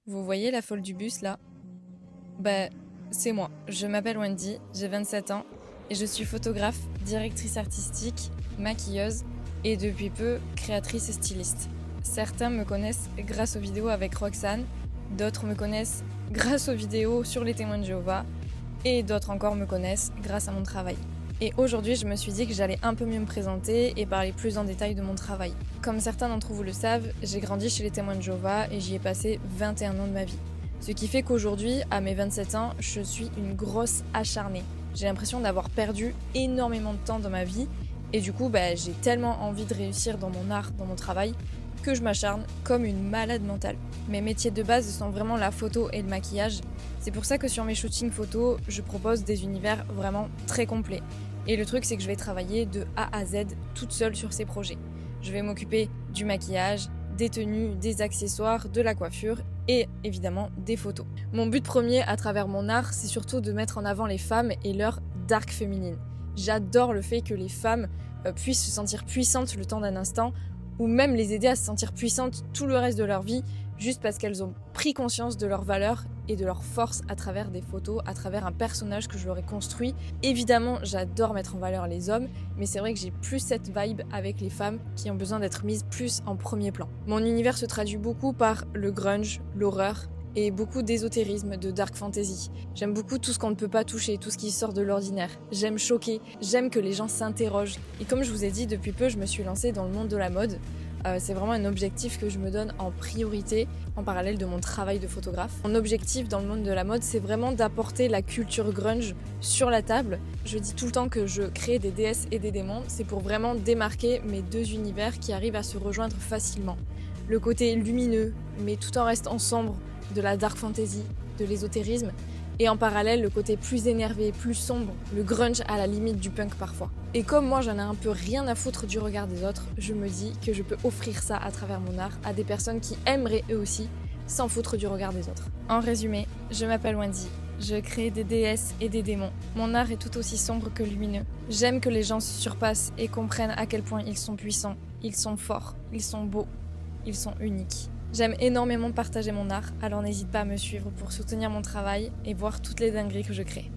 Vous voyez la folle du bus là? Bah, c'est moi. Je m'appelle Wendy, j'ai 27 ans et je suis photographe, directrice artistique, maquilleuse et depuis peu créatrice et styliste. Certains me connaissent grâce aux vidéos avec Roxane, d'autres me connaissent grâce aux vidéos sur les témoins de Jéhovah et d'autres encore me connaissent grâce à mon travail. Et aujourd'hui, je me suis dit que j'allais un peu mieux me présenter et parler plus en détail de mon travail. Comme certains d'entre vous le savent, j'ai grandi chez les témoins de Jéhovah et j'y ai passé 21 ans de ma vie. Ce qui fait qu'aujourd'hui, à mes 27 ans, je suis une grosse acharnée. J'ai l'impression d'avoir perdu énormément de temps dans ma vie et du coup, j'ai tellement envie de réussir dans mon art, dans mon travail, que je m'acharne comme une malade mentale. Mes métiers de base sont vraiment la photo et le maquillage. C'est pour ça que sur mes shootings photos, je propose des univers vraiment très complets. Et le truc, c'est que je vais travailler de A à Z toute seule sur ces projets. Je vais m'occuper du maquillage, des tenues, des accessoires, de la coiffure et évidemment des photos. Mon but premier à travers mon art, c'est surtout de mettre en avant les femmes et leur dark féminine. J'adore le fait que les femmes puissent se sentir puissantes le temps d'un instant ou même les aider à se sentir puissantes tout le reste de leur vie juste parce qu'elles ont pris conscience de leurs valeurs et de leur force à travers des photos, à travers un personnage que je leur ai construit. Évidemment, j'adore mettre en valeur les hommes, mais c'est vrai que j'ai plus cette vibe avec les femmes qui ont besoin d'être mises plus en premier plan. Mon univers se traduit beaucoup par le grunge, l'horreur et beaucoup d'ésotérisme, de dark fantasy. J'aime beaucoup tout ce qu'on ne peut pas toucher, tout ce qui sort de l'ordinaire. J'aime choquer, j'aime que les gens s'interrogent. Et comme je vous ai dit, depuis peu, je me suis lancée dans le monde de la mode. C'est vraiment un objectif que je me donne en priorité en parallèle de mon travail de photographe. Mon objectif dans le monde de la mode, c'est vraiment d'apporter la culture grunge sur la table. Je dis tout le temps que je crée des déesses et des démons, c'est pour vraiment démarquer mes deux univers qui arrivent à se rejoindre facilement. Le côté lumineux, mais tout en restant sombre, de la dark fantasy, de l'ésotérisme, et en parallèle le côté plus énervé, plus sombre, le grunge à la limite du punk parfois. Et comme moi j'en ai un peu rien à foutre du regard des autres, je me dis que je peux offrir ça à travers mon art à des personnes qui aimeraient eux aussi s'en foutre du regard des autres. En résumé, je m'appelle Wendy, je crée des déesses et des démons. Mon art est tout aussi sombre que lumineux. J'aime que les gens se surpassent et comprennent à quel point ils sont puissants, ils sont forts, ils sont beaux, ils sont uniques. J'aime énormément partager mon art, alors n'hésite pas à me suivre pour soutenir mon travail et voir toutes les dingueries que je crée.